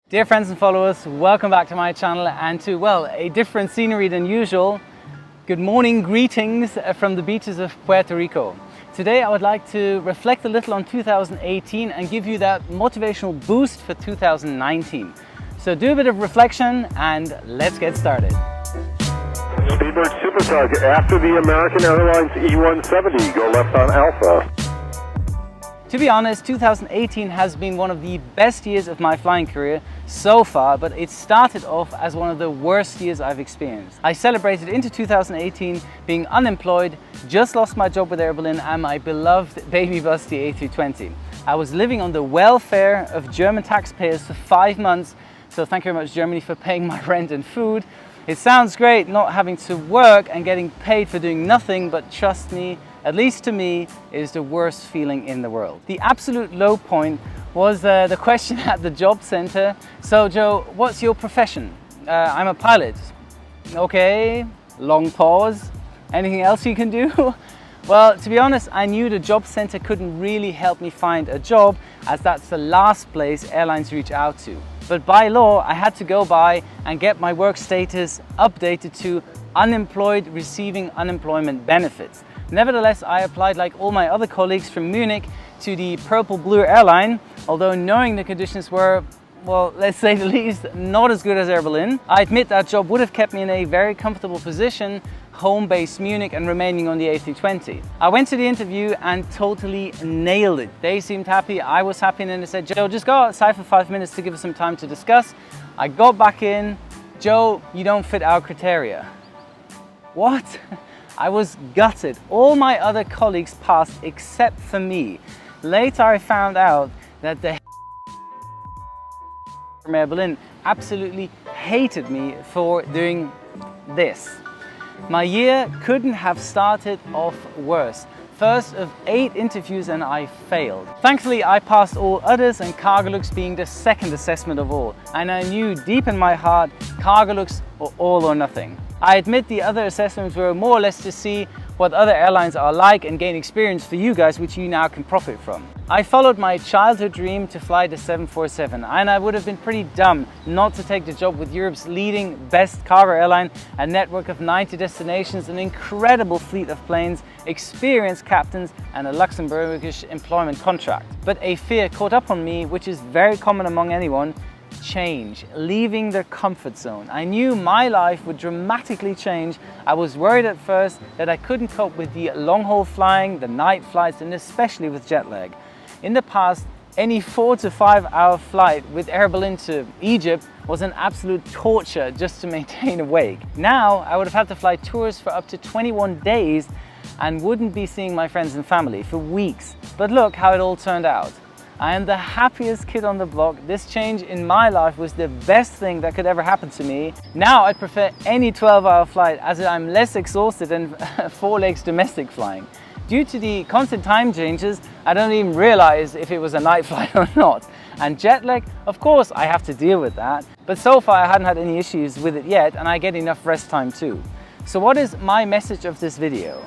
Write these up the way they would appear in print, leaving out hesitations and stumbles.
Dear friends and followers, welcome back to my channel and to, well, a different scenery than usual. Good morning, greetings from the beaches of Puerto Rico. Today I would like to reflect a little on 2018 and give you that motivational boost for 2019. So do a bit of reflection and let's get started. Speedbird Supertug after the American Airlines E-170, go left on Alpha. To be honest, 2018 has been one of the best years of my flying career so far, but it started off as one of the worst years I've experienced. I celebrated into 2018 being unemployed, just lost my job with Air Berlin and my beloved baby bus, the A320. I was living on the welfare of German taxpayers for 5 months, so thank you very much Germany for paying my rent and food. It sounds great not having to work and getting paid for doing nothing, but trust me, at least to me, it is the worst feeling in the world. The absolute low point was the question at the job center. So Joe, what's your profession? I'm a pilot. Okay, long pause. Anything else you can do? Well, to be honest, I knew the job center couldn't really help me find a job, as that's the last place airlines reach out to. But by law, I had to go by and get my work status updated to unemployed receiving unemployment benefits. Nevertheless, I applied like all my other colleagues from Munich to the Purple Blue airline, although knowing the conditions were, well, let's say the least, not as good as Air Berlin. I admit that job would have kept me in a very comfortable position, home-based Munich and remaining on the A320. I went to the interview and totally nailed it. They seemed happy, I was happy, and then they said, Joe, just go outside for 5 minutes to give us some time to discuss. I got back in. Joe, you don't fit our criteria. What? I was gutted. All my other colleagues passed except for me. Later I found out that the from Air Berlin absolutely hated me for doing this. My year couldn't have started off worse. First of 8 interviews and I failed. Thankfully I passed all others, and Cargolux being the second assessment of all. And I knew deep in my heart, Cargolux or all or nothing. I admit the other assessments were more or less to see what other airlines are like and gain experience for you guys, which you now can profit from. I followed my childhood dream to fly the 747, and I would have been pretty dumb not to take the job with Europe's leading best cargo airline, a network of 90 destinations, an incredible fleet of planes, experienced captains, and a Luxembourgish employment contract. But a fear caught up on me, which is very common among anyone: change, leaving their comfort zone. I knew my life would dramatically change. I was worried at first that I couldn't cope with the long-haul flying, the night flights, and especially with jet lag. In the past, any 4 to 5 hour flight with Air Berlin to Egypt was an absolute torture just to maintain awake. Now, I would have had to fly tours for up to 21 days and wouldn't be seeing my friends and family for weeks. But look how it all turned out. I am the happiest kid on the block. This change in my life was the best thing that could ever happen to me. Now I'd prefer any 12-hour flight, as I'm less exhausted than 4 legs domestic flying. Due to the constant time changes, I don't even realize if it was a night flight or not. And jet lag, of course I have to deal with that. But so far I hadn't had any issues with it yet, and I get enough rest time too. So what is my message of this video?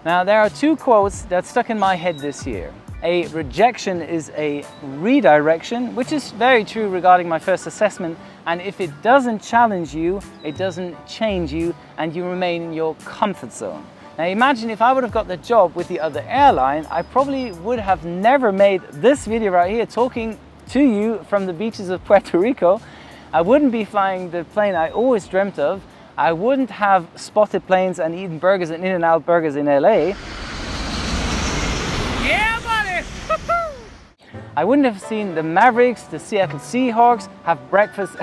Now there are 2 quotes that stuck in my head this year. A rejection is a redirection, which is very true regarding my first assessment, and if it doesn't challenge you, it doesn't change you, and you remain in your comfort zone. Now imagine if I would have got the job with the other airline, I probably would have never made this video right here talking to you from the beaches of Puerto Rico. I wouldn't be flying the plane I always dreamt of. I wouldn't have spotted planes and eaten burgers and In-N-Out burgers in LA. I wouldn't have seen the Mavericks, the Seattle Seahawks, have breakfast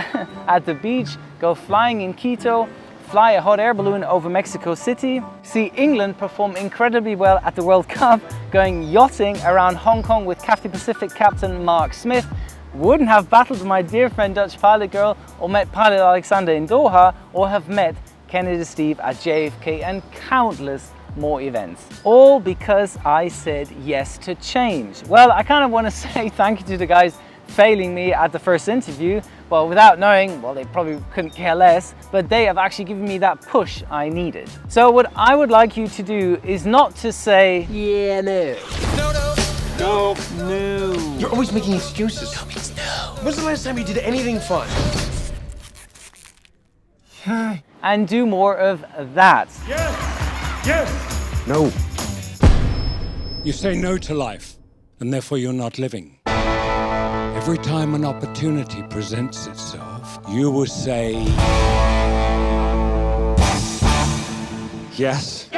at the beach, go flying in Quito, fly a hot air balloon over Mexico City, see England perform incredibly well at the World Cup, going yachting around Hong Kong with Cathay Pacific captain Mark Smith, wouldn't have battled with my dear friend Dutch Pilot Girl, or met Pilot Alexander in Doha, or have met Kennedy Steve at JFK, and countless more events. All because I said yes to change. Well, I kind of want to say thank you to the guys failing me at the first interview. Well, without knowing, well, they probably couldn't care less, but they have actually given me that push I needed. So what I would like you to do is not to say, yeah, no. No. You're always making excuses. No means no. When's the last time you did anything fun? And do more of that. Yes! Yes! No. You say no to life, and therefore you're not living. Every time an opportunity presents itself, you will say... Yes.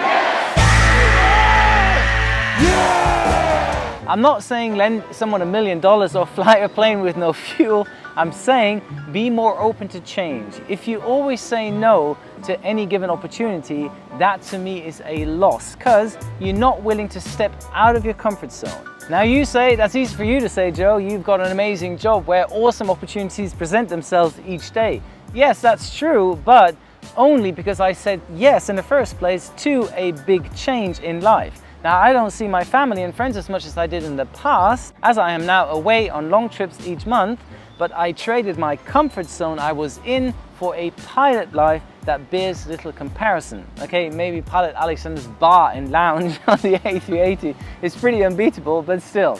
I'm not saying lend someone $1 million or fly a plane with no fuel. I'm saying be more open to change. If you always say no to any given opportunity, that to me is a loss, because you're not willing to step out of your comfort zone. Now you say, that's easy for you to say, Joe, you've got an amazing job where awesome opportunities present themselves each day. Yes, that's true, but only because I said yes in the first place to a big change in life. Now, I don't see my family and friends as much as I did in the past, as I am now away on long trips each month, but I traded my comfort zone I was in for a pilot life that bears little comparison. Okay, maybe pilot Alexander's bar and lounge on the A380 is pretty unbeatable, but still,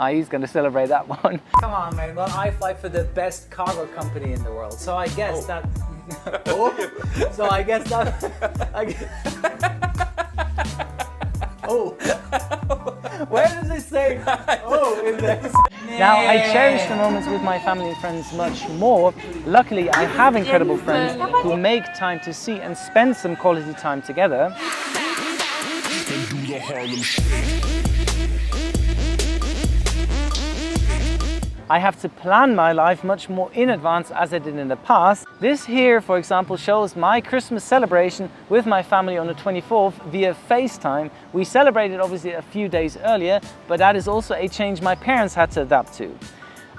he's going to celebrate that one. Come on, man. Well, I fly for the best cargo company in the world, so I guess that... So I guess that... Oh. Where does it say oh in this? Now, I cherish the moments with my family and friends much more. Luckily, I have incredible friends who make time to see and spend some quality time together. I have to plan my life much more in advance as I did in the past. This here, for example, shows my Christmas celebration with my family on the 24th via FaceTime. We celebrated obviously a few days earlier, but that is also a change my parents had to adapt to.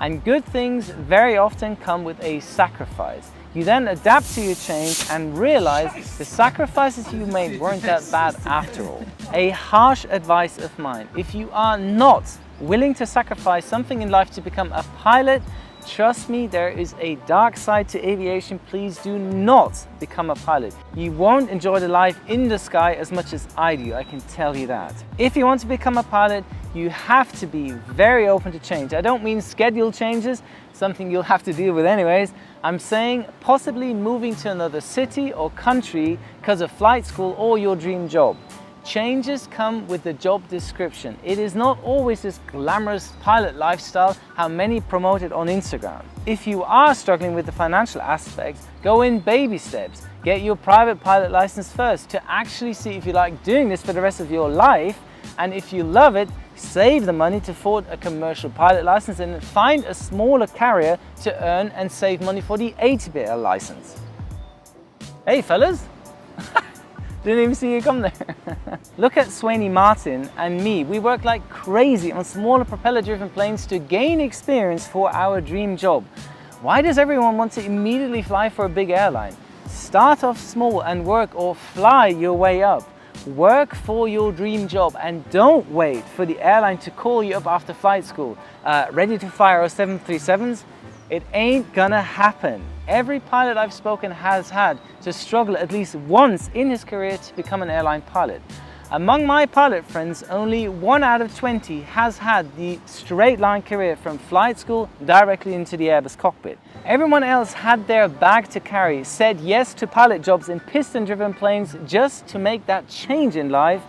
And good things very often come with a sacrifice. You then adapt to your change and realize the sacrifices you made weren't that bad after all. A harsh advice of mine: if you are not willing to sacrifice something in life to become a pilot, trust me, there is a dark side to aviation. Please do not become a pilot. You won't enjoy the life in the sky as much as I do, I can tell you that. If you want to become a pilot, you have to be very open to change. I don't mean schedule changes, something you'll have to deal with anyways. I'm saying possibly moving to another city or country because of flight school or your dream job. Changes come with the job description. It is not always this glamorous pilot lifestyle how many promote it on Instagram. If you are struggling with the financial aspects, go in baby steps. Get your private pilot license first to actually see if you like doing this for the rest of your life, and if you love it, save the money to afford a commercial pilot license and find a smaller carrier to earn and save money for the ATPL license. Hey fellas! Didn't even see you come there. Look at Swaney Martin and me. We work like crazy on smaller propeller-driven planes to gain experience for our dream job. Why does everyone want to immediately fly for a big airline? Start off small and work or fly your way up. Work for your dream job and don't wait for the airline to call you up after flight school. Ready to fly our 737s? It ain't gonna happen. Every pilot I've spoken has had to struggle at least once in his career to become an airline pilot. Among my pilot friends, only 1 out of 20 has had the straight line career from flight school directly into the Airbus cockpit. Everyone else had their bag to carry, said yes to pilot jobs in piston-driven planes just to make that change in life,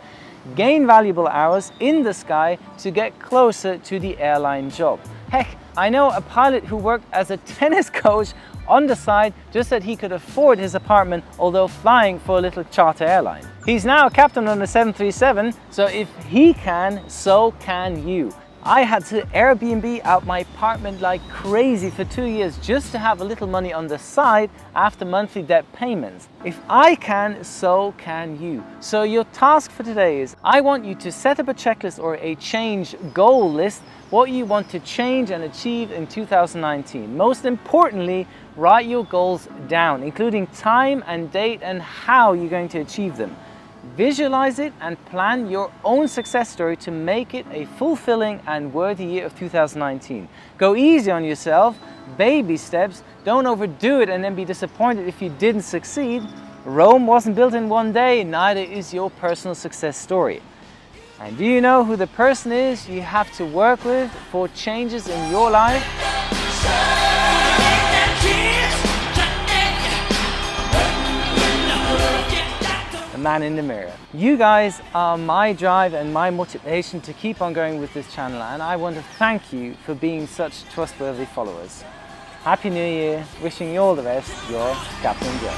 gain valuable hours in the sky to get closer to the airline job. Heck, I know a pilot who worked as a tennis coach on the side just that he could afford his apartment, although flying for a little charter airline. He's now a captain on the 737, so if he can, so can you. I had to Airbnb out my apartment like crazy for 2 years just to have a little money on the side after monthly debt payments. If I can, so can you. So your task for today is, I want you to set up a checklist or a change goal list, what you want to change and achieve in 2019. Most importantly, write your goals down, including time and date and how you're going to achieve them. Visualize it and plan your own success story to make it a fulfilling and worthy year of 2019. Go easy on yourself, baby steps, don't overdo it and then be disappointed if you didn't succeed. Rome wasn't built in one day, neither is your personal success story. And do you know who the person is you have to work with for changes in your life? man in the mirror. You guys are my drive and my motivation to keep on going with this channel, and I want to thank you for being such trustworthy followers. Happy New Year, wishing you all the best, your Captain Joe.